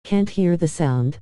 Can't hear the sound.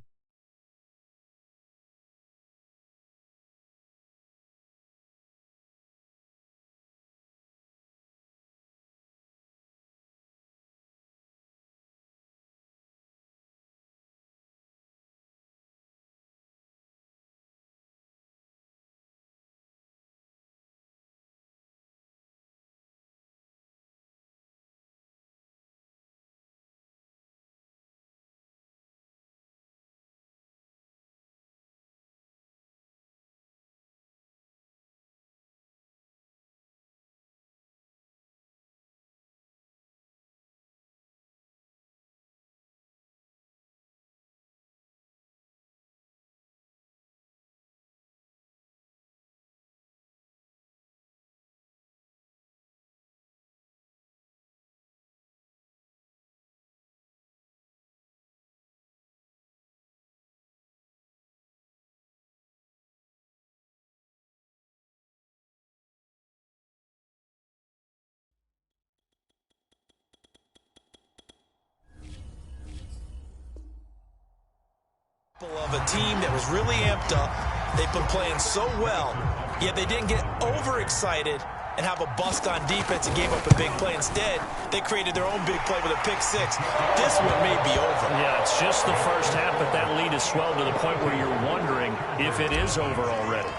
Of a team that was really amped up. They've been playing so well, yet they didn't get overexcited and have a bust on defense and gave up a big play. Instead, they created their own big play with a pick six. This one may be over. Yeah, it's just the first half, but that lead has swelled to the point where you're wondering if it is over already.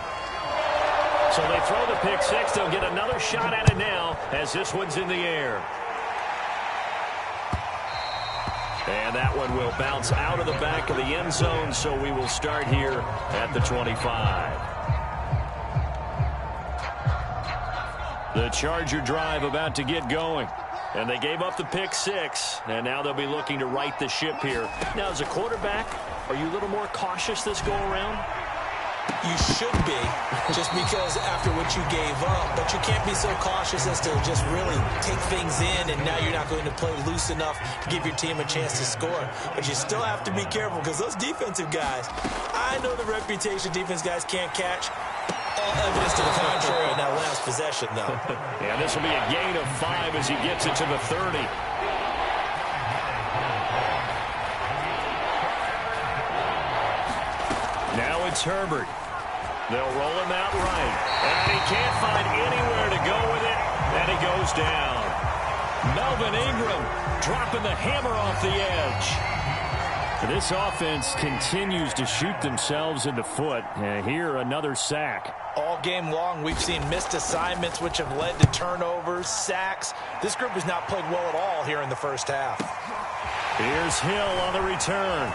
So they throw the pick six. They'll get another shot at it now as this one's in the air. And that one will bounce out of the back of the end zone, so we will start here at the 25. The Charger drive about to get going. And they gave up the pick six, and now they'll be looking to right the ship here. Now, as a quarterback, are you a little more cautious this go-around? You should be, just because after what you gave up. But you can't be so cautious as to just really take things in, and now you're not going to play loose enough to give your team a chance to score. But you still have to be careful, because those defensive guys, I know the reputation defense guys can't catch. All evidence to the contrary in that last possession, though. Yeah, this will be a gain of 5 as he gets it to the 30. Now it's Herbert. They'll roll him out right. And he can't find anywhere to go with it. And he goes down. Melvin Ingram dropping the hammer off the edge. This offense continues to shoot themselves in the foot. And here, another sack. All game long, we've seen missed assignments, which have led to turnovers, sacks. This group has not played well at all here in the first half. Here's Hill on the return.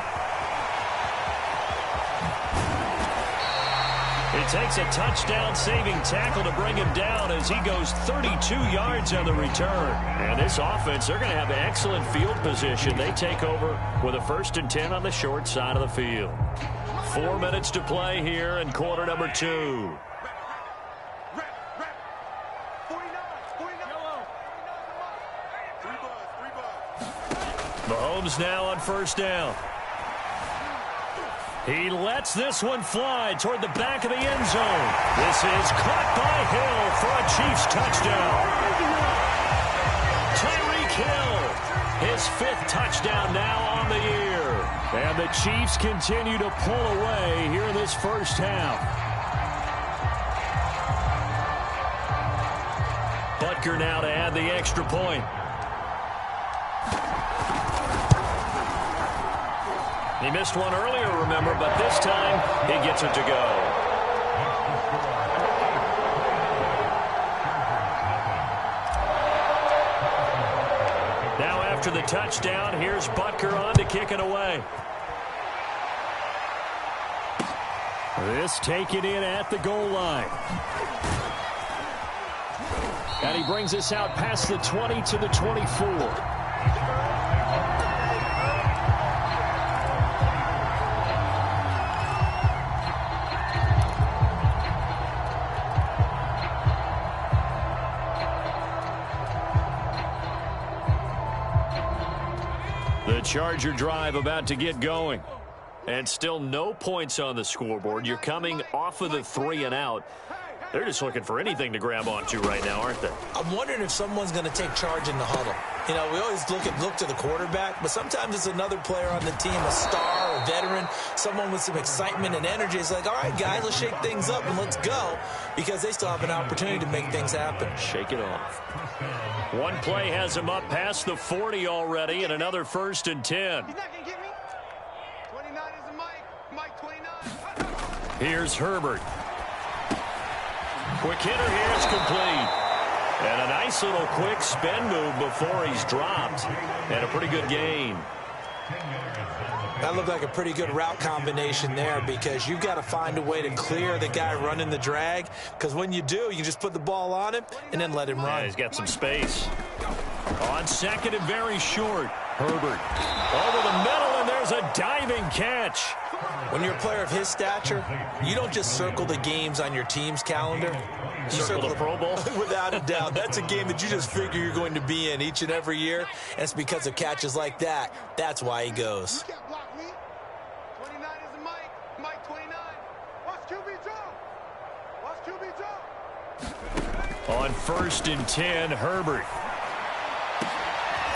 It takes a touchdown-saving tackle to bring him down as he goes 32 yards on the return. And this offense, they're going to have excellent field position. They take over with a 1st and 10 on the short side of the field. 4 minutes to play here in quarter number 2. Mahomes now on 1st down. He lets this one fly toward the back of the end zone. This is caught by Hill for a Chiefs touchdown. Tyreek Hill, his 5th touchdown now on the year. And the Chiefs continue to pull away here in this first half. Butker now to add the extra point. He missed one earlier, remember, but this time he gets it to go. Now after the touchdown, here's Butker on to kick it away. This taken in at the goal line. And he brings us out past the 20 to the 24. The Charger drive about to get going. And still no points on the scoreboard. You're coming off of the 3 and out. They're just looking for anything to grab onto right now, aren't they? I'm wondering if someone's going to take charge in the huddle. You know, we always look to the quarterback, but sometimes it's another player on the team, a star, a veteran, someone with some excitement and energy. It's like, all right, guys, let's shake things up and let's go, because they still have an opportunity to make things happen. Shake it off. One play has him up past the 40 already, and another 1st and 10. He's not going to get me. 29 is a Mike 29. Here's Herbert. Quick hitter here, it's complete. And a nice little quick spin move before he's dropped. And a pretty good gain. That looked like a pretty good route combination there, because you've got to find a way to clear the guy running the drag, because when you do, you can just put the ball on him and then let him run. Yeah, he's got some space. On second and very short, Herbert over the middle, and there's a diving catch. When you're a player of his stature, you don't just circle the games on your team's calendar. You circle the Pro Bowl? Without a doubt. That's a game that you just figure you're going to be in each and every year. And it's because of catches like that. That's why he goes. You can't block me. 29 is a Mike 29. Watch QB draw. Watch QB draw. On 1st and 10, Herbert.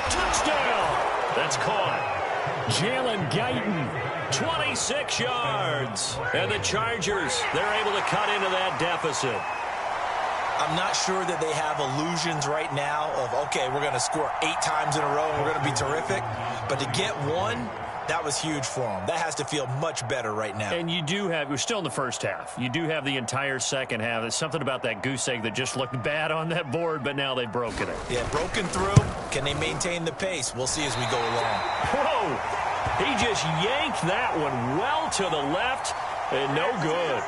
Touchdown! That's caught. Jalen Guyton, 26 yards. And the Chargers, they're able to cut into that deficit. I'm not sure that they have illusions right now of, okay, we're going to score 8 times in a row and we're going to be terrific. But to get one, that was huge for them. That has to feel much better right now. And you do have, we're still in the first half. You do have the entire second half. There's something about that goose egg that just looked bad on that board, but now they've broken it. Yeah, broken through. Can they maintain the pace? We'll see as we go along. Whoa! He just yanked that one well to the left, and no good.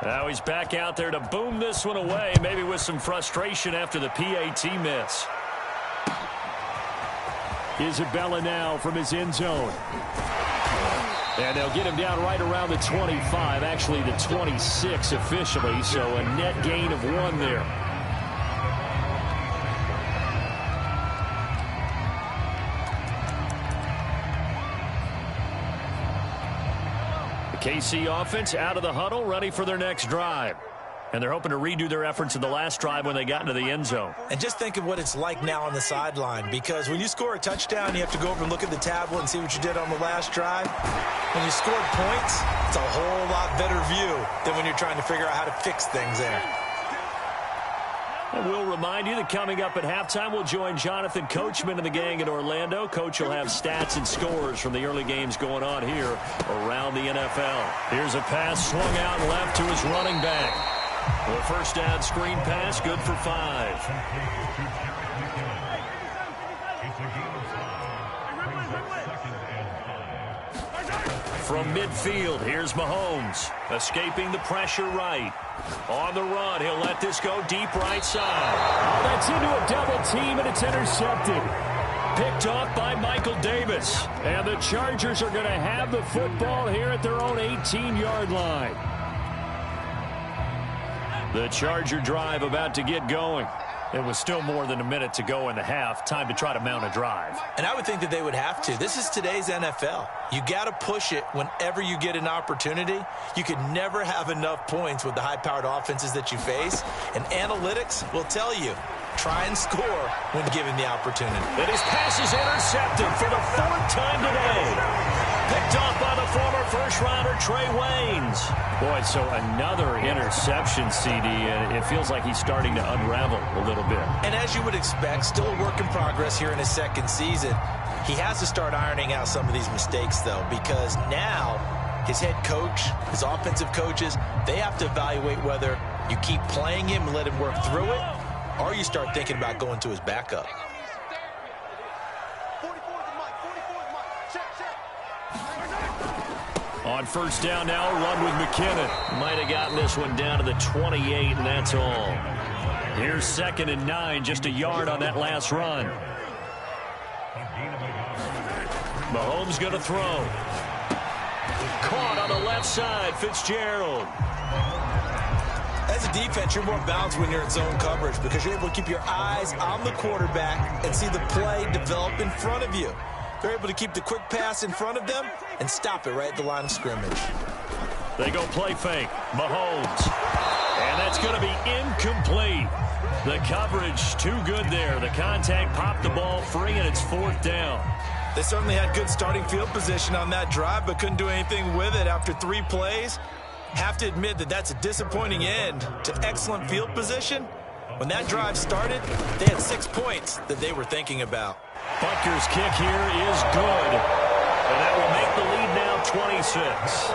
Now he's back out there to boom this one away, maybe with some frustration after the PAT miss. Isabella now from his end zone. And they'll get him down right around the 25, actually the 26 officially, so a net gain of 1 there. KC offense out of the huddle, ready for their next drive. And they're hoping to redo their efforts in the last drive when they got into the end zone. And just think of what it's like now on the sideline, because when you score a touchdown, you have to go over and look at the tablet and see what you did on the last drive. When you scored points, it's a whole lot better view than when you're trying to figure out how to fix things there. And we'll remind you that coming up at halftime, we'll join Jonathan Coachman and the gang in Orlando. Coach will have stats and scores from the early games going on here around the NFL. Here's a pass swung out left to his running back. The first down screen pass, good for 5. From midfield, here's Mahomes, escaping the pressure right. On the run, he'll let this go deep right side. Oh, that's into a double team, and it's intercepted. Picked off by Michael Davis. And the Chargers are going to have the football here at their own 18-yard line. The Charger drive about to get going. It was still more than a minute to go in the half. Time to try to mount a drive. And I would think that they would have to. This is today's NFL. You got to push it whenever you get an opportunity. You could never have enough points with the high-powered offenses that you face. And analytics will tell you, try and score when given the opportunity. And his pass is intercepted for the 4th time today. Picked off by the former first-rounder Trey Waynes. Boy, so another interception, CD, and it feels like he's starting to unravel a little bit. And as you would expect, still a work in progress here in his second season. He has to start ironing out some of these mistakes, though, because now his head coach, his offensive coaches, they have to evaluate whether you keep playing him and let him work through it, or you start thinking about going to his backup. On first down now, run with McKinnon. Might have gotten this one down to the 28, and that's all. Here's 2nd and 9, just a yard on that last run. Mahomes going to throw. Caught on the left side, Fitzgerald. As a defense, you're more balanced when you're in zone coverage because you're able to keep your eyes on the quarterback and see the play develop in front of you. They're able to keep the quick pass in front of them and stop it right at the line of scrimmage. They go play fake. Mahomes. And that's going to be incomplete. The coverage too good there. The contact popped the ball free, and it's 4th down. They certainly had good starting field position on that drive, but couldn't do anything with it after 3 plays. Have to admit that that's a disappointing end to excellent field position. When that drive started, they had 6 points that they were thinking about. Butker's kick here is good. And that will make the lead now 26.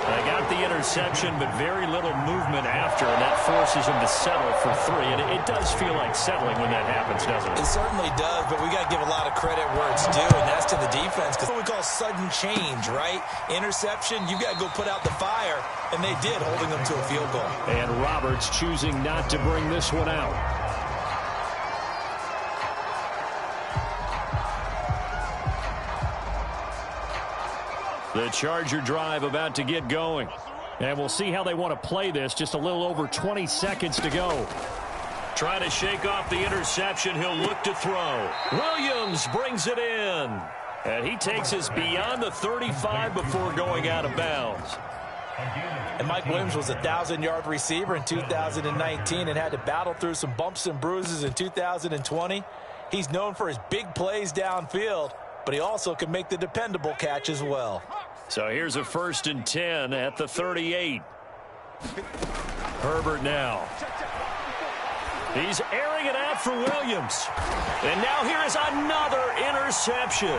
They got the interception, but very little movement after, and that forces them to settle for 3. And it does feel like settling when that happens, doesn't it? It certainly does, but we got to give a lot of credit where it's due, and that's to the defense. Because what we call sudden change, right? Interception, you got to go put out the fire, and they did, holding them to a field goal. And Roberts choosing not to bring this one out. The Charger drive about to get going. And we'll see how they want to play this. Just a little over 20 seconds to go. Trying to shake off the interception. He'll look to throw. Williams brings it in. And he takes us beyond the 35 before going out of bounds. And Mike Williams was a 1,000-yard receiver in 2019 and had to battle through some bumps and bruises in 2020. He's known for his big plays downfield, but he also can make the dependable catch as well. So here's a 1st and 10 at the 38. Herbert now. He's airing it out for Williams. And now here is another interception.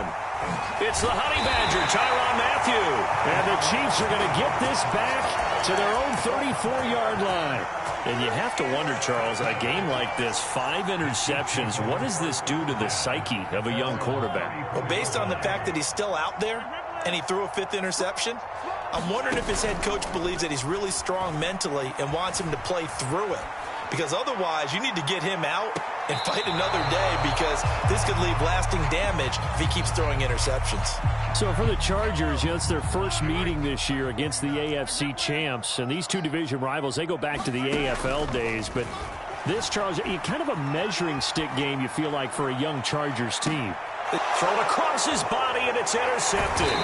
It's the Honey Badger, Tyrann Mathieu. And the Chiefs are going to get this back to their own 34-yard line. And you have to wonder, Charles, a game like this, 5 interceptions, what does this do to the psyche of a young quarterback? Well, based on the fact that he's still out there and he threw a 5th interception, I'm wondering if his head coach believes that he's really strong mentally and wants him to play through it. Because otherwise, you need to get him out and fight another day, because this could leave lasting damage if he keeps throwing interceptions. So for the Chargers, it's their first meeting this year against the AFC champs. And these two division rivals, they go back to the AFL days. But this, Charles, kind of a measuring stick game, you feel like, for a young Chargers team. Thrown across his body, and it's intercepted.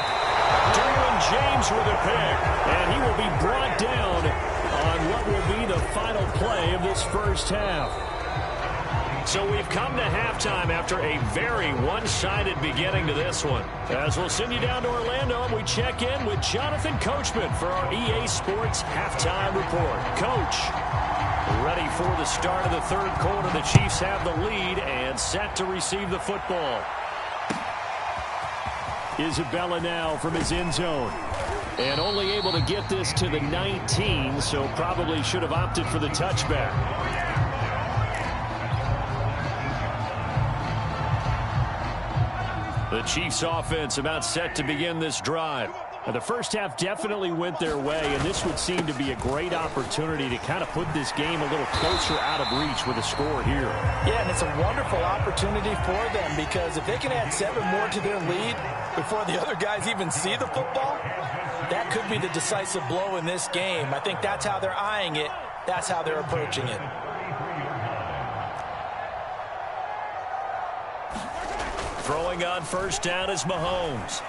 Derwin James with a pick, and he will be brought down on what will be the final play of this first half. So we've come to halftime after a very one-sided beginning to this one. As we'll send you down to Orlando, and we check in with Jonathan Coachman for our EA Sports Halftime Report. Coach, ready for the start of the 3rd quarter. The Chiefs have the lead and set to receive the football. Isabella now from his end zone. And only able to get this to the 19, so probably should have opted for the touchback. The Chiefs offense about set to begin this drive. Now, the first half definitely went their way, and this would seem to be a great opportunity to kind of put this game a little closer out of reach with a score here. Yeah, and it's a wonderful opportunity for them, because if they can add 7 more to their lead before the other guys even see the football, that could be the decisive blow in this game. I think that's how they're eyeing it. That's how they're approaching it. Throwing on first down is Mahomes.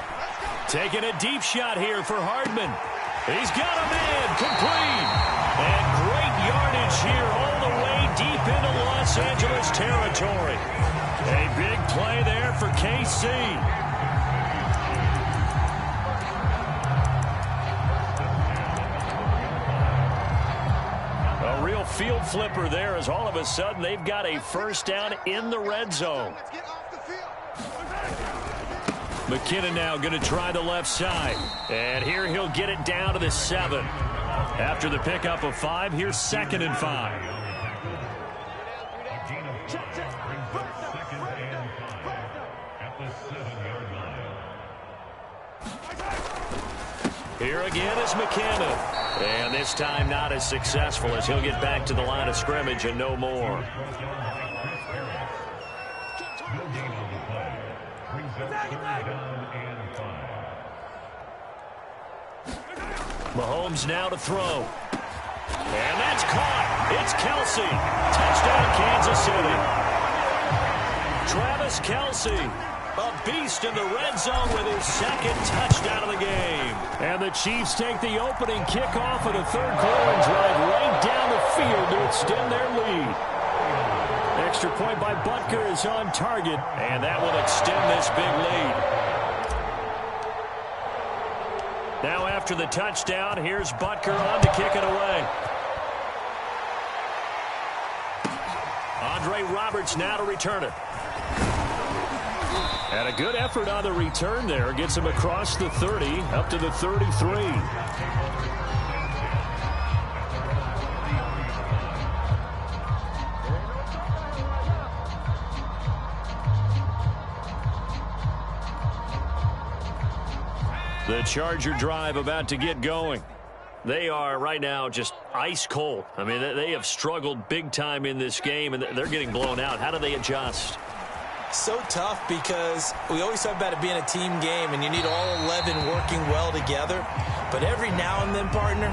Taking a deep shot here for Hardman. He's got a man complete. And great yardage here all the way deep into Los Angeles territory. A big play there for KC. A real field flipper there, as all of a sudden they've got a first down in the red zone. McKinnon now going to try the left side. And here he'll get it down to the 7. After the pickup of 5, here's 2nd and 5. Here again is McKinnon. And this time not as successful, as he'll get back to the line of scrimmage and no more. Mahomes now to throw. And that's caught. It's Kelsey. Touchdown, Kansas City. Travis Kelsey, a beast in the red zone with his second touchdown of the game. And the Chiefs take the opening kickoff of the third quarter and drive right down the field to extend their lead. Extra point by Butker is on target, and that will extend this big lead. Now after the touchdown, here's Butker on to kick it away. Andre Roberts now to return it. And a good effort on the return there. Gets him across the 30, up to the 33. The Charger drive about to get going. They are right now just ice cold. I mean, they have struggled big time in this game, and they're getting blown out. How do they adjust? So tough because we always talk about it being a team game, and you need all 11 working well together. But every now and then, partner,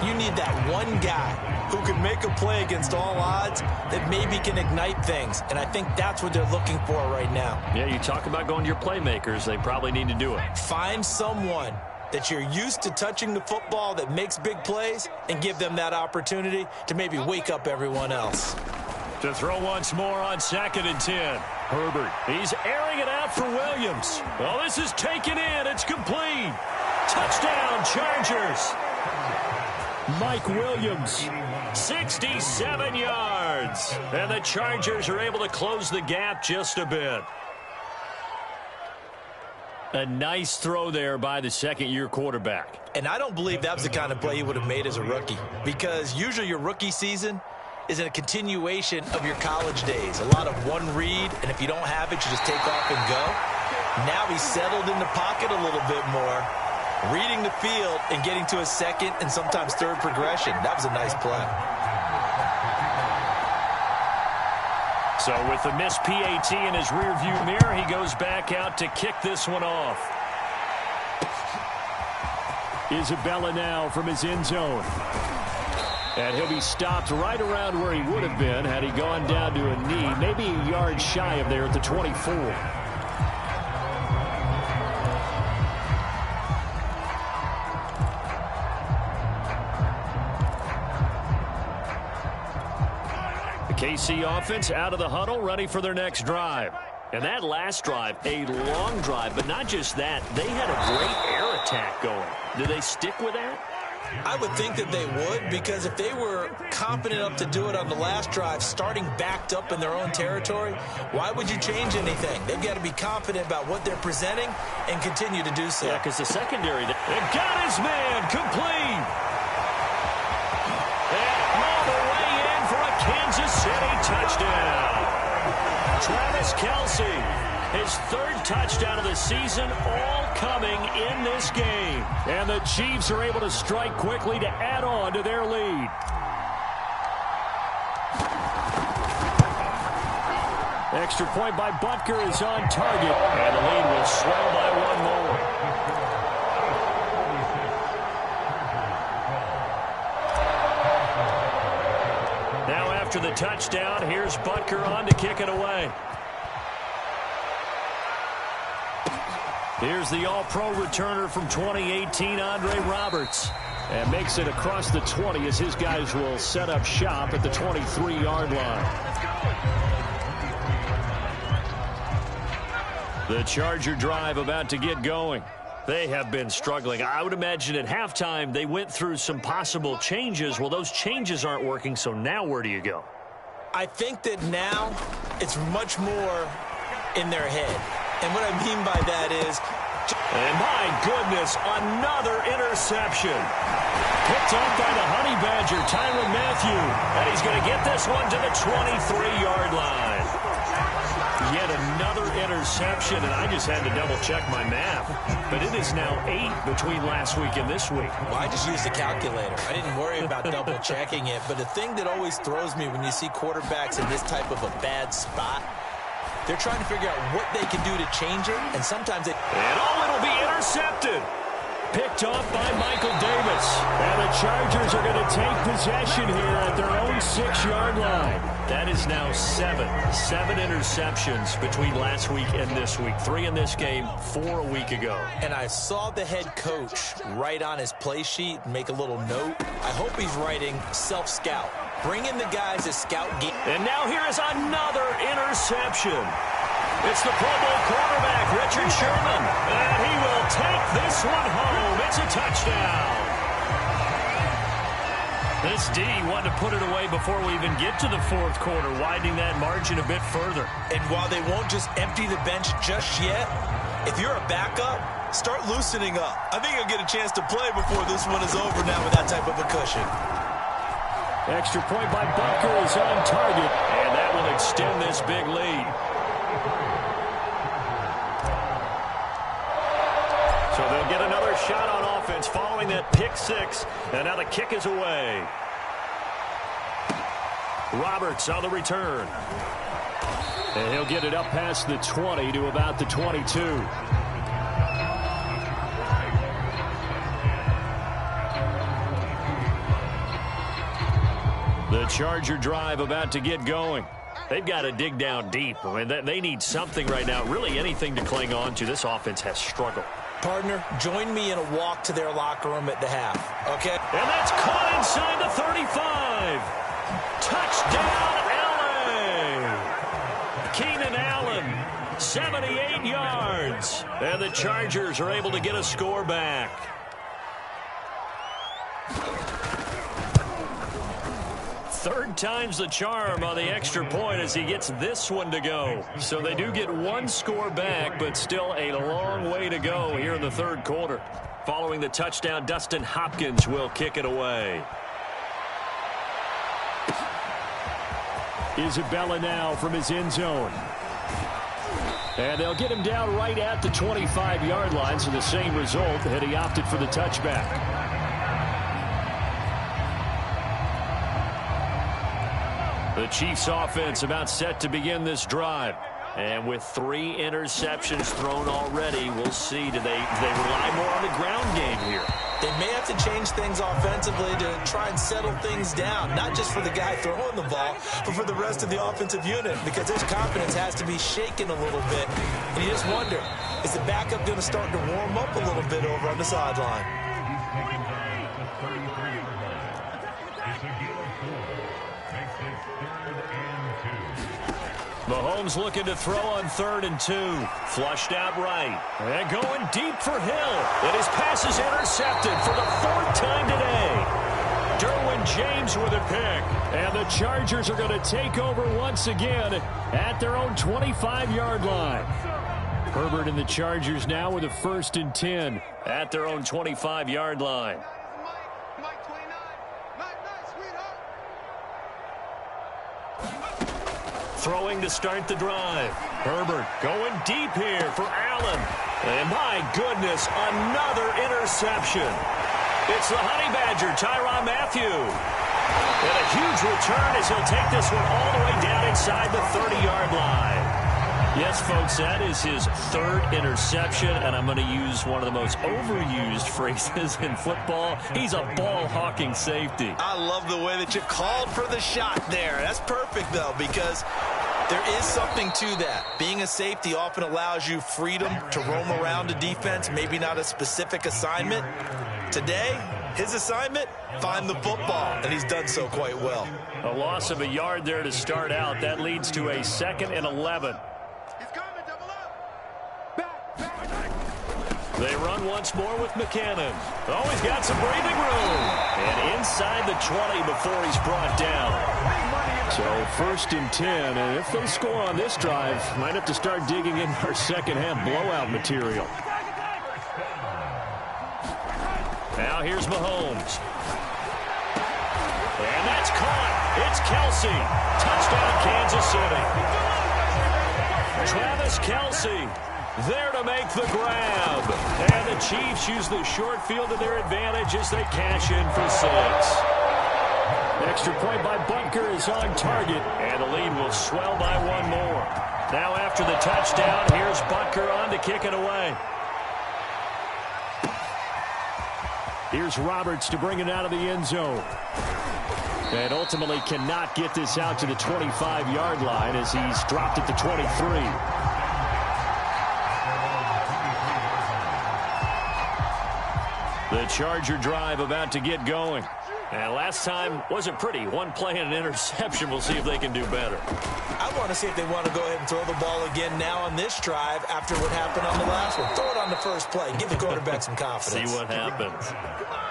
you need that one guy who can make a play against all odds that maybe can ignite things. And I think that's what they're looking for right now. Yeah, you talk about going to your playmakers. They probably need to do it. Find someone that you're used to touching the football that makes big plays and give them that opportunity to maybe wake up everyone else. To throw once more on 2nd and 10. Herbert. He's airing it out for Williams. Well, this is taken in. It's complete. Touchdown, Chargers. Mike Williams, 67 yards. And the Chargers are able to close the gap just a bit. A nice throw there by the second-year quarterback. And I don't believe that was the kind of play he would have made as a rookie, because usually your rookie season is in a continuation of your college days. A lot of one read, and if you don't have it, you just take off and go. Now he's settled in the pocket a little bit more, reading the field and getting to a second and sometimes third progression. That was a nice play. So with the missed PAT in his rearview mirror, he goes back out to kick this one off. Isabella now from his end zone. And he'll be stopped right around where he would have been had he gone down to a knee, maybe a yard shy of there at the 24. The KC offense out of the huddle, ready for their next drive. And that last drive, a long drive, but not just that. They had a great air attack going. Do they stick with that? I would think that they would, because if they were confident enough to do it on the last drive, starting backed up in their own territory, why would you change anything? They've got to be confident about what they're presenting and continue to do so. Yeah, because the secondary, they got his man complete. And all the way in for a Kansas City touchdown. Travis Kelsey, his third touchdown of the season, all coming in this game. And the Chiefs are able to strike quickly to add on to their lead. Extra point by Butker is on target, and the lead will swell by one more. Now after the touchdown, here's Butker on to kick it away. Here's the all-pro returner from 2018, Andre Roberts. And makes it across the 20 as his guys will set up shop at the 23-yard line. The Charger drive about to get going. They have been struggling. I would imagine at halftime they went through some possible changes. Well, those changes aren't working, so now where do you go? I think that now it's much more in their head. And what I mean by that is... And my goodness, another interception. Picked up by the Honey Badger, Tyrann Mathieu. And he's going to get this one to the 23-yard line. Yet another interception, and I just had to double-check my math. But it is now 8 between last week and this week. Well, I just used the calculator. I didn't worry about double-checking it. But the thing that always throws me when you see quarterbacks in this type of a bad spot, They're trying to figure out what they can do to change it, and sometimes they... And it'll be intercepted. Picked off by Michael Davis. And the Chargers are going to take possession here at their own 6-yard line. That is now 7 interceptions between last week and this week. 3 in this game, 4 a week ago. And I saw the head coach write on his play sheet, make a little note. I hope he's writing self-scout. Bring in the guys as scout game. And now here is another interception. It's the Pro Bowl quarterback, Richard Sherman. And he will take this one home. It's a touchdown. This D wanted to put it away before we even get to the fourth quarter, widening that margin a bit further. And while they won't just empty the bench just yet, if you're a backup, start loosening up. I think you'll get a chance to play before this one is over now with that type of a cushion. Extra point by Butker is on target, and that will extend this big lead. So they'll get another shot on offense following that pick six, and now the kick is away. Roberts on the return. And he'll get it up past the 20 to about the 22. The Charger drive about to get going. They've got to dig down deep. I mean, they need something right now, really anything to cling on to. This offense has struggled. Partner, join me in a walk to their locker room at the half, okay? And that's caught inside the 35. Touchdown, Allen. Keenan Allen, 78 yards. And the Chargers are able to get a score back. Third time's the charm on the extra point as he gets this one to go. So they do get one score back, but still a long way to go here in the third quarter. Following the touchdown, Dustin Hopkins will kick it away. Isabella now from his end zone. And they'll get him down right at the 25-yard line, so the same result had he opted for the touchback. The Chiefs offense about set to begin this drive. And with 3 interceptions thrown already, we'll see. Do they rely more on the ground game here? They may have to change things offensively to try and settle things down, not just for the guy throwing the ball, but for the rest of the offensive unit, because his confidence has to be shaken a little bit. And you just wonder, is the backup going to start to warm up a little bit over on the sideline? Mahomes looking to throw on 3rd and 2. Flushed out right. And going deep for Hill. And his pass is intercepted for the 4th time today. Derwin James with a pick. And the Chargers are going to take over once again at their own 25-yard line. Herbert and the Chargers now with a 1st and 10 at their own 25-yard line. Throwing to start the drive. Herbert going deep here for Allen. And my goodness, another interception. It's the Honey Badger, Tyrann Mathieu. And a huge return as he'll take this one all the way down inside the 30-yard line. Yes, folks, that is his 3rd interception, and I'm going to use one of the most overused phrases in football. He's a ball-hawking safety. I love the way that you called for the shot there. That's perfect, though, because there is something to that. Being a safety often allows you freedom to roam around a defense, maybe not a specific assignment. Today, his assignment, find the football, and he's done so quite well. A loss of a yard there to start out. That leads to a 2nd and 11. They run once more with McCannon. Oh, he's got some breathing room. And inside the 20 before he's brought down. So 1st and 10, and if they score on this drive, might have to start digging in our second-half blowout material. Now here's Mahomes. And that's caught. It's Kelsey. Touchdown, Kansas City. Travis Kelsey there to make the grab. And the Chiefs use the short field to their advantage as they cash in for 6. Extra point by Butker is on target, and the lead will swell by 1 more. Now after the touchdown, here's Butker on to kick it away. Here's Roberts to bring it out of the end zone. And ultimately cannot get this out to the 25-yard line as he's dropped at the 23. The Charger drive about to get going. And last time wasn't pretty. One play and an interception. We'll see if they can do better. I want to see if they want to go ahead and throw the ball again now on this drive after what happened on the last one. Throw it on the first play. Give the quarterback some confidence. See what happens.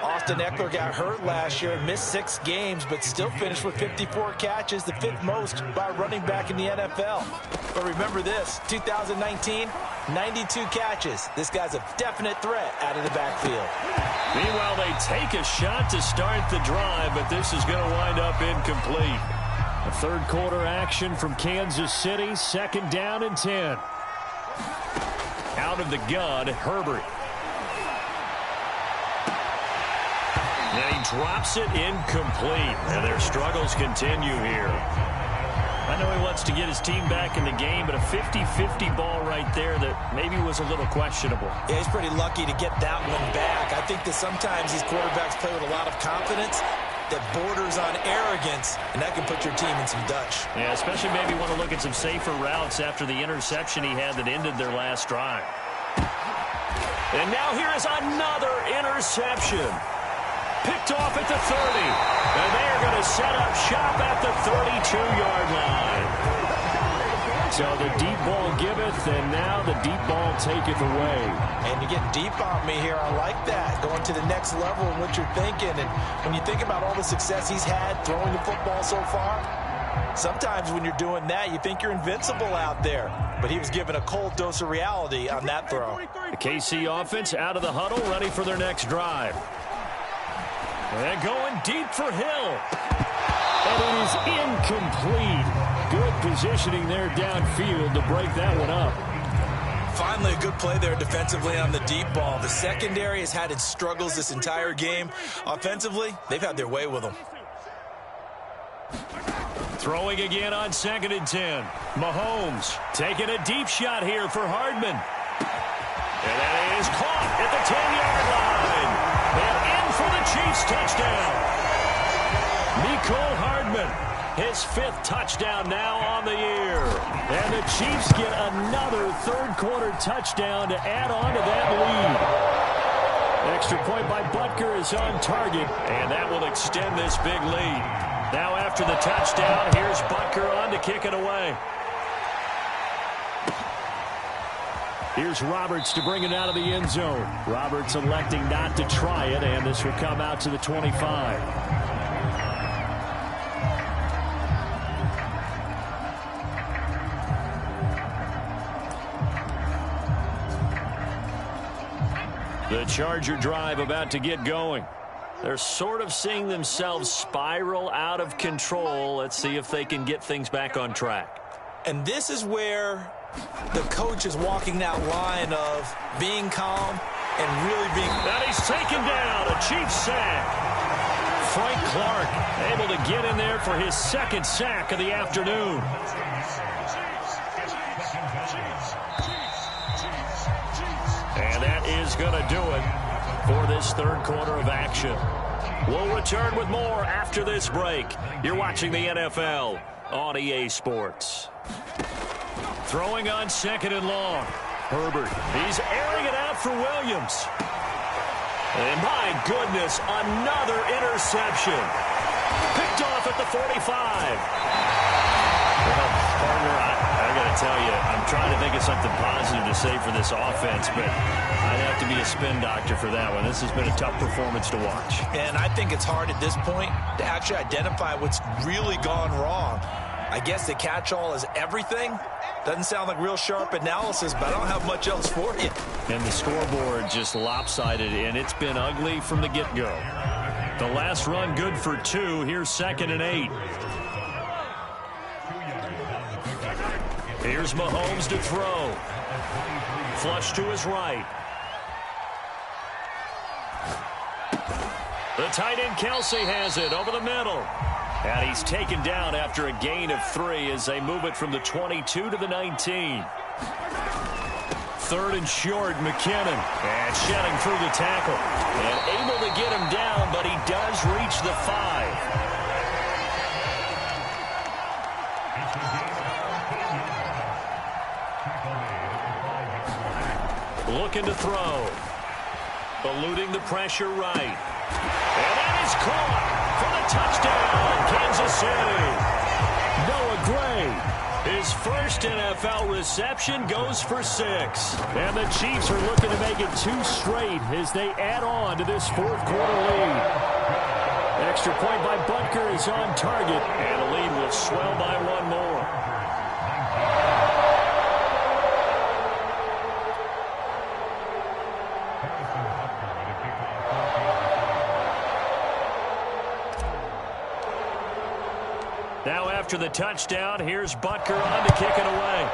Austin Eckler got hurt last year and missed 6 games, but still finished with 54 catches, the 5th most by running back in the NFL. But remember this, 2019, 92 catches. This guy's a definite threat out of the backfield. Meanwhile, they take a shot to start the drive, but this is going to wind up incomplete. A third quarter action from Kansas City, 2nd down and 10. Out of the gun, Herbert. And he drops it incomplete. And their struggles continue here. I know he wants to get his team back in the game, but a 50-50 ball right there that maybe was a little questionable. Yeah, he's pretty lucky to get that one back. I think that sometimes these quarterbacks play with a lot of confidence that borders on arrogance, and that can put your team in some Dutch. Yeah, especially maybe want to look at some safer routes after the interception he had that ended their last drive. And now here is another interception. Picked off at the 30. And they are going to set up shop at the 32-yard line. So the deep ball giveth, and now the deep ball taketh away. And you're getting deep on me here. I like that. Going to the next level in what you're thinking. And when you think about all the success he's had throwing the football so far, sometimes when you're doing that, you think you're invincible out there. But he was given a cold dose of reality on that throw. The KC offense out of the huddle, ready for their next drive. And going deep for Hill. And it is incomplete. Good positioning there downfield to break that one up. Finally, a good play there defensively on the deep ball. The secondary has had its struggles this entire game. Offensively, they've had their way with them. Throwing again on 2nd and 10. Mahomes taking a deep shot here for Hardman. And that is caught at the 10-yard line. And in for the Chiefs touchdown. Mecole Hardman, his 5th touchdown now on the year. And the Chiefs get another third-quarter touchdown to add on to that lead. Extra point by Butker is on target, and that will extend this big lead. Now after the touchdown, here's Butker on to kick it away. Here's Roberts to bring it out of the end zone. Roberts electing not to try it, and this will come out to the 25. The Charger drive about to get going. They're sort of seeing themselves spiral out of control. Let's see if they can get things back on track. And this is where the coach is walking that line of being calm and really being... And he's taken down, a Chiefs sack. Frank Clark able to get in there for his 2nd sack of the afternoon. And that is going to do it for this third quarter of action. We'll return with more after this break. You're watching the NFL on EA Sports. Throwing on 2nd and long. Herbert, he's airing it out for Williams. And my goodness, another interception. Picked off at the 45. Well, partner, I got to tell you, I'm trying to think of something positive to say for this offense, but I'd have to be a spin doctor for that one. This has been a tough performance to watch. And I think it's hard at this point to actually identify what's really gone wrong. I guess the catch-all is everything. Doesn't sound like real sharp analysis, but I don't have much else for you. And the scoreboard just lopsided, and it's been ugly from the get-go. The last run good for 2. Here's 2nd and 8. Here's Mahomes to throw. Flush to his right. The tight end Kelsey has it over the middle. And he's taken down after a gain of 3 as they move it from the 22 to the 19. 3rd and short, McKinnon. And shedding through the tackle. And able to get him down, but he does reach the 5. Looking to throw. Eluding the pressure right. And that is caught for the touchdown, Kansas City. Noah Gray, his first NFL reception, goes for 6. And the Chiefs are looking to make it 2 straight as they add on to this fourth quarter lead. Extra point by Butker is on target, and the lead will swell by 1 more. Now after the touchdown, here's Butker on to kick it away.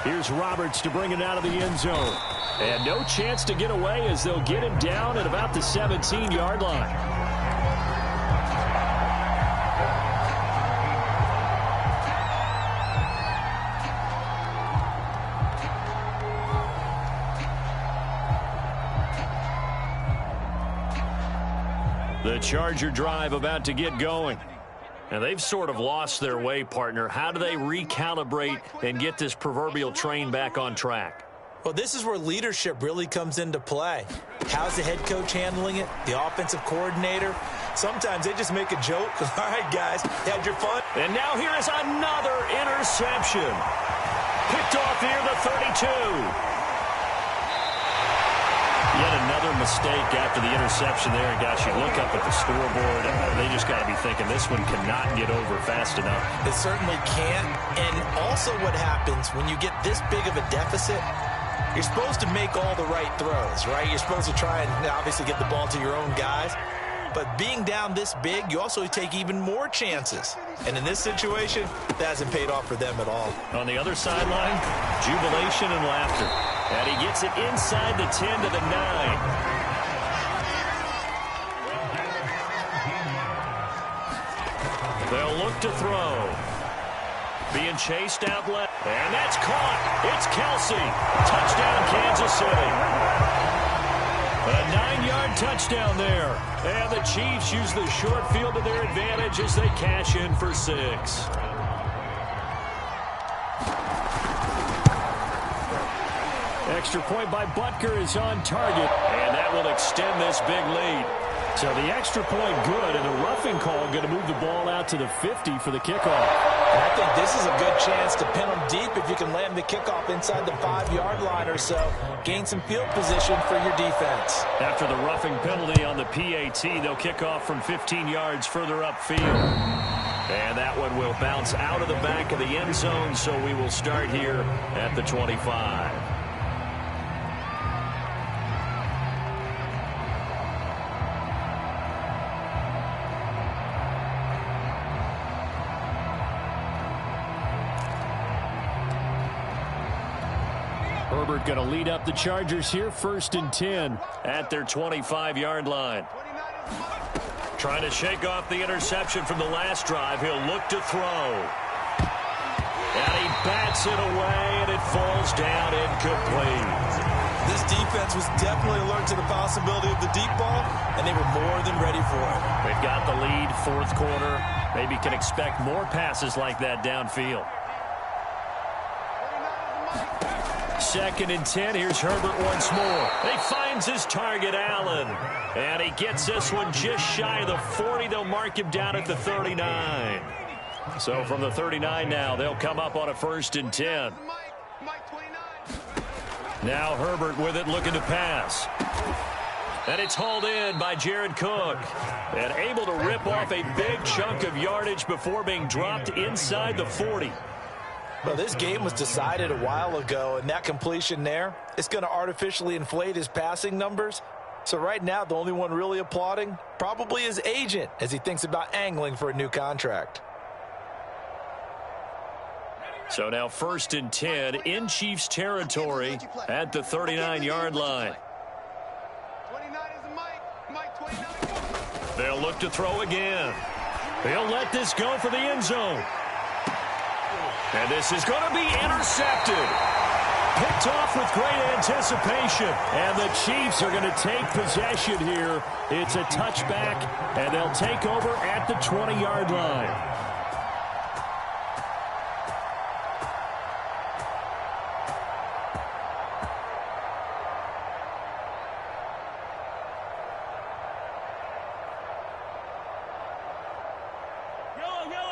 Here's Roberts to bring it out of the end zone. And no chance to get away as they'll get him down at about the 17-yard line. The Charger drive about to get going. And they've sort of lost their way, partner. How do they recalibrate and get this proverbial train back on track? Well, this is where leadership really comes into play. How's the head coach handling it? The offensive coordinator? Sometimes they just make a joke. All right, guys, had your fun. And now here is another interception. Picked off near the 32. Yet another mistake after the interception there. And gosh, you look up at the scoreboard, they just got to be thinking this one cannot get over fast enough. It certainly can't. And also what happens when you get this big of a deficit, you're supposed to make all the right throws, right? You're supposed to try and obviously get the ball to your own guys. But being down this big, you also take even more chances. And in this situation, that hasn't paid off for them at all. On the other sideline, jubilation and laughter. And he gets it inside the 10 to the 9. They'll look to throw. Being chased out left. And that's caught. It's Kelsey. Touchdown, Kansas City. A 9-yard touchdown there. And the Chiefs use the short field to their advantage as they cash in for 6. Extra point by Butker is on target, and that will extend this big lead. So the extra point good, and a roughing call going to move the ball out to the 50 for the kickoff. And I think this is a good chance to pin them deep if you can land the kickoff inside the 5-yard line or so. Gain some field position for your defense. After the roughing penalty on the PAT, they'll kick off from 15 yards further upfield. And that one will bounce out of the back of the end zone, so we will start here at the 25. Herbert going to lead up the Chargers here, 1st and 10 at their 25-yard line. Trying to shake off the interception from the last drive. He'll look to throw. And he bats it away, and it falls down incomplete. This defense was definitely alert to the possibility of the deep ball, and they were more than ready for it. They've got the lead, 4th quarter. Maybe can expect more passes like that downfield. 2nd and 10. Here's Herbert once more. He finds his target, Allen. And he gets this one just shy of the 40. They'll mark him down at the 39. So from the 39 now, they'll come up on a 1st and 10. Now Herbert with it, looking to pass. And it's hauled in by Jared Cook. And able to rip off a big chunk of yardage before being dropped inside the 40. Well, this game was decided a while ago, and that completion there, it's going to artificially inflate his passing numbers. So right now, the only one really applauding probably his agent as he thinks about angling for a new contract. So now 1st and 10 in Chiefs territory at the 39-yard line. 29 is Mike. Mike 29. They'll look to throw again. They'll let this go for the end zone. And this is going to be intercepted. Picked off with great anticipation. And the Chiefs are going to take possession here. It's a touchback, and they'll take over at the 20-yard line.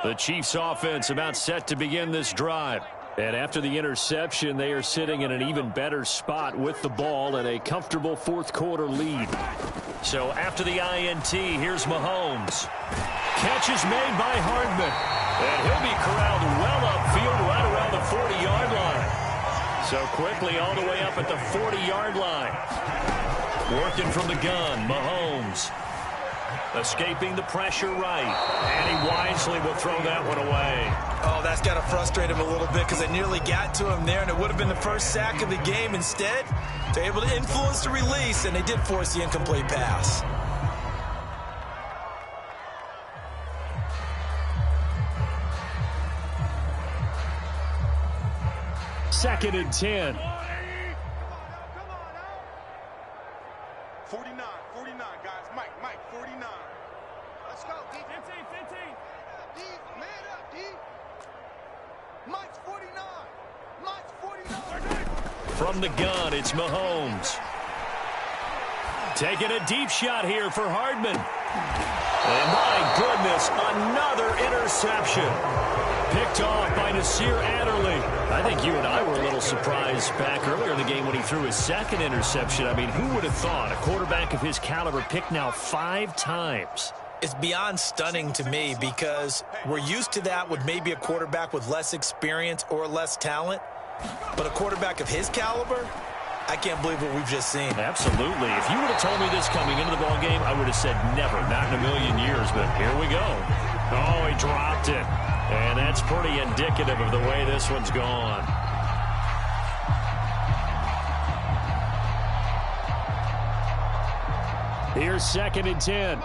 The Chiefs offense about set to begin this drive. And after the interception, they are sitting in an even better spot with the ball and a comfortable fourth-quarter lead. So after the INT, here's Mahomes. Catch is made by Hardman. And he'll be corralled well upfield right around the 40-yard line. So quickly all the way up at the 40-yard line. Working from the gun, Mahomes. Escaping the pressure right. And he wisely will throw that one away. Oh, that's got to frustrate him a little bit because they nearly got to him there, and it would have been the first sack of the game. Instead, they're able to influence the release, and they did force the incomplete pass. Second and 10. 49, guys. Mike, 49. Let's go, D. 15. D, man up, D. Mike's 49. Mike's 49. From the gun, it's Mahomes. Taking a deep shot here for Hardman. And my goodness, another interception. Picked off by Nasir Adderley. I think you and I were a little surprised back earlier in the game when he threw his second interception. I mean, who would have thought a quarterback of his caliber picked now 5 times? It's beyond stunning to me because we're used to that with maybe a quarterback with less experience or less talent. But a quarterback of his caliber, I can't believe what we've just seen. Absolutely. If you would have told me this coming into the ball game, I would have said never, not in a million years. But here we go. Oh, he dropped it. And that's pretty indicative of the way this one's gone. Here's second and 10.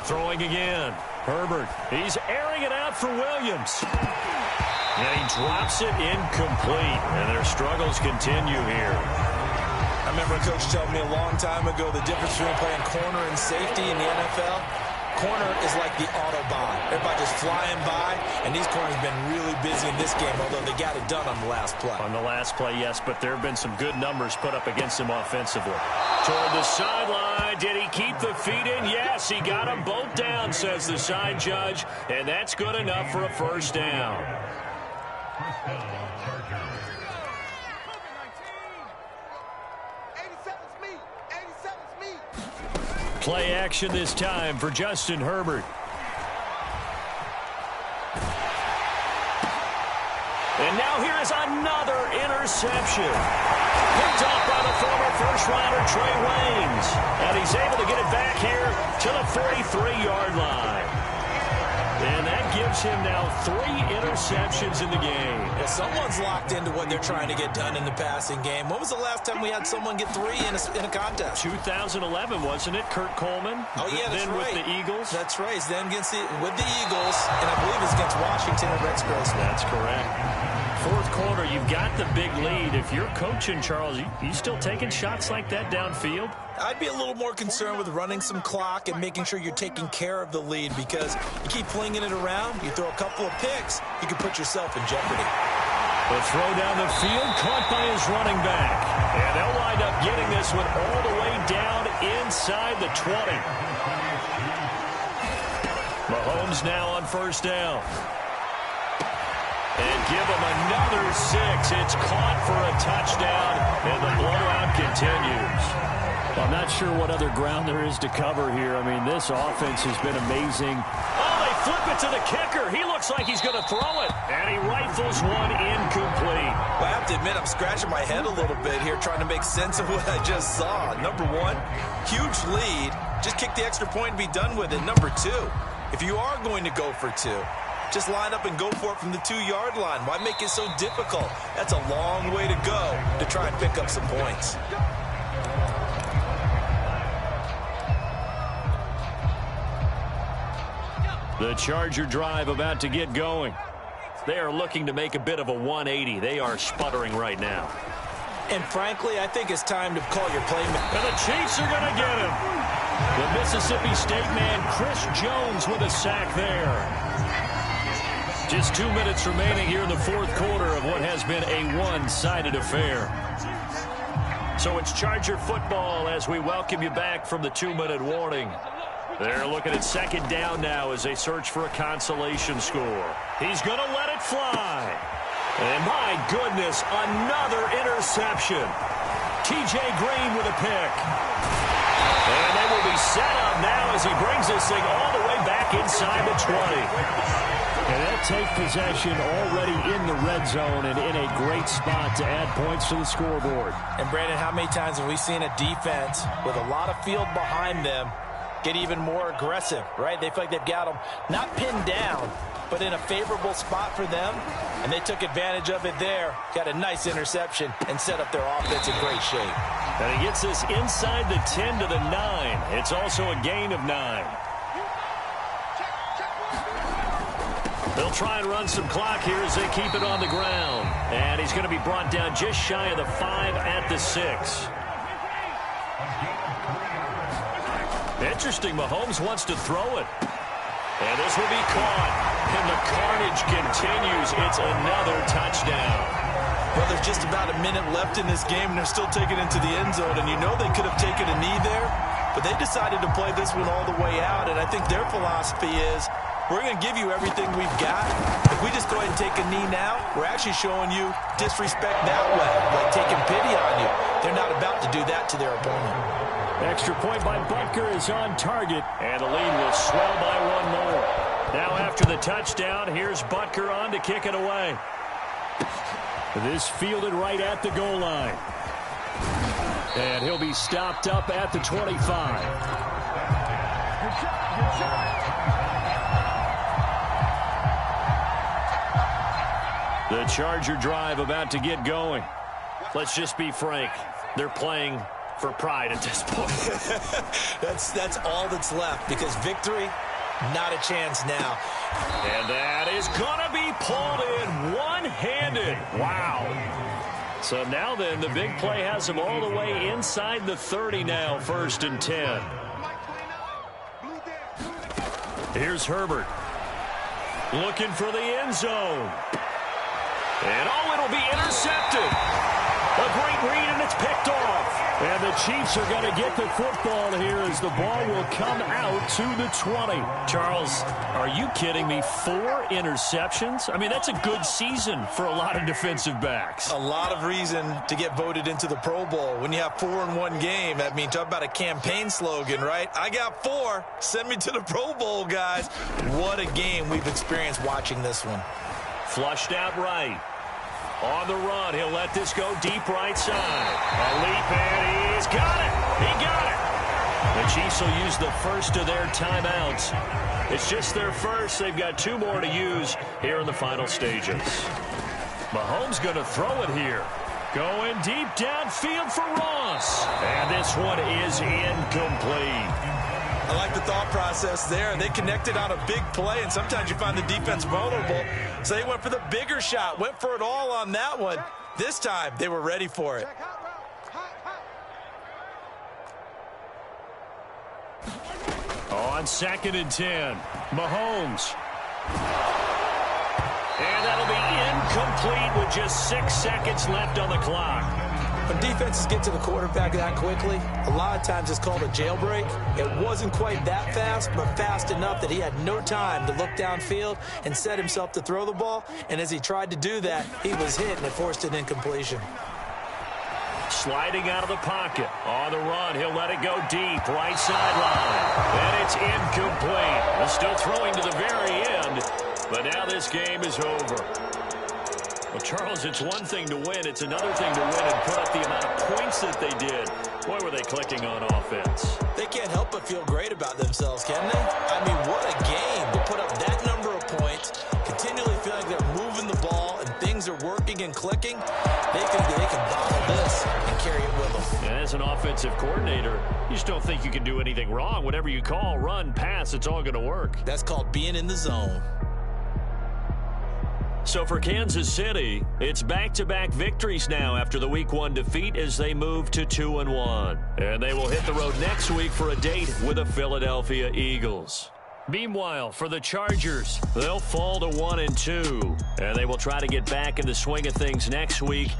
Throwing again. Herbert. He's airing it out for Williams. And he drops it incomplete. And their struggles continue here. I remember a coach telling me a long time ago the difference between playing corner and safety in the NFL. Corner is like the Autobahn. Everybody just flying by, and these corners have been really busy in this game, although they got it done on the last play. On the last play, yes, but there have been some good numbers put up against him offensively. Toward the sideline, did he keep the feet in? Yes, he got them both down, says the side judge, and that's good enough for a first down. Play action this time for Justin Herbert. And now here is another interception. Picked off by the former first-rounder Trey Waynes. And he's able to get it back here to the 43-yard line. And that gives him now 3 interceptions in the game. Yeah, someone's locked into what they're trying to get done in the passing game. When was the last time we had someone get 3 in a contest? 2011, wasn't it? Kurt Coleman. Oh, yeah, that's then right. With the Eagles. That's right. It's then with the Eagles, and I believe it's against Washington at Rex Grossman. That's correct. Fourth quarter, you've got the big lead. If you're coaching, Charles, you still taking shots like that downfield? I'd be a little more concerned with running some clock and making sure you're taking care of the lead, because you keep flinging it around, you throw a couple of picks, you can put yourself in jeopardy. The throw down the field, caught by his running back. And they'll wind up getting this one all the way down inside the 20. Mahomes now on first down. And give him another 6. It's caught for a touchdown, and the blowout continues. I'm not sure what other ground there is to cover here. I mean, this offense has been amazing. Oh, they flip it to the kicker. He looks like he's going to throw it, and he rifles one incomplete. Well, I have to admit, I'm scratching my head a little bit here trying to make sense of what I just saw. Number one, huge lead. Just kick the extra point and be done with it. Number two, If you are going to go for two, just line up and go for it from the 2-yard line. Why make it so difficult? That's a long way to go to try and pick up some points. The Charger drive about to get going. They are looking to make a bit of a 180. They are sputtering right now. And frankly, I think it's time to call your playmaker. And the Chiefs are going to get him. The Mississippi State man, Chris Jones, with a sack there. Just 2 minutes remaining here in the fourth quarter of what has been a one-sided affair. So it's Charger football as we welcome you back from the 2-minute warning. They're looking at second down now as they search for a consolation score. He's going to let it fly. And my goodness, another interception. T.J. Green with a pick. And they will be set up now as he brings this thing all the way back inside the 20. And that take possession already in the red zone and in a great spot to add points to the scoreboard. And Brandon, how many times have we seen a defense with a lot of field behind them get even more aggressive, right? They feel like they've got them not pinned down, but in a favorable spot for them, and they took advantage of it there. Got a nice interception and set up their offense in great shape. And he gets this inside the 10 to the 9. It's also a gain of 9. They'll try and run some clock here as they keep it on the ground. And he's going to be brought down just shy of the 5 at the 6. Interesting, Mahomes wants to throw it. And this will be caught. And the carnage continues. It's another touchdown. Well, there's just about a minute left in this game, and they're still taking it into the end zone. And you know they could have taken a knee there, but they decided to play this one all the way out. And I think their philosophy is, we're going to give you everything we've got. If we just go ahead and take a knee now, we're actually showing you disrespect that way, like taking pity on you. They're not about to do that to their opponent. Extra point by Butker is on target, and the lead will swell by one more. Now after the touchdown, here's Butker on to kick it away. This fielded right at the goal line. And he'll be stopped up at the 25. The Charger drive about to get going. Let's just be frank. They're playing for pride at this point. That's all that's left, because victory, not a chance now. And that is going to be pulled in one-handed. Wow. So now then, the big play has them all the way inside the 30 now, 1st and 10. Here's Herbert. Looking for the end zone. And oh, it'll be intercepted. A great read, and it's picked off. And the Chiefs are going to get the football here as the ball will come out to the 20. Charles, are you kidding me? 4 interceptions? I mean, that's a good season for a lot of defensive backs. A lot of reason to get voted into the Pro Bowl. When you have 4 in one game, I mean, talk about a campaign slogan, right? I got 4. Send me to the Pro Bowl, guys. What a game we've experienced watching this one. Flushed out right. On the run, he'll let this go deep right side. A leap, and he's got it. He got it. The Chiefs will use the first of their timeouts. It's just their first. They've got 2 more to use here in the final stages. Mahomes going to throw it here. Going deep downfield for Ross. And this one is incomplete. I like the thought process there. They connected on a big play, and sometimes you find the defense vulnerable. So they went for the bigger shot, went for it all on that one. This time, they were ready for it. On 2nd and 10, Mahomes. And that'll be incomplete with just 6 seconds left on the clock. When defenses get to the quarterback that quickly, a lot of times it's called a jailbreak. It wasn't quite that fast, but fast enough that he had no time to look downfield and set himself to throw the ball. And as he tried to do that, he was hit, and it forced an incompletion. Sliding out of the pocket. On the run, he'll let it go deep. Right sideline. And it's incomplete. He's still throwing to the very end, but now this game is over. Well, Charles, it's one thing to win. It's another thing to win and put up the amount of points that they did. Boy, were they clicking on offense. They can't help but feel great about themselves, can they? I mean, what a game. clicking, they think that they can bottle this and carry it with them. And as an offensive coordinator, you just don't think you can do anything wrong. Whatever you call, run, pass, it's all going to work. That's called being in the zone. So for Kansas City, it's back-to-back victories now after the Week 1 defeat as they move to 2-1. And they will hit the road next week for a date with the Philadelphia Eagles. Meanwhile, for the Chargers, they'll fall to 1-2. And they will try to get back in the swing of things next week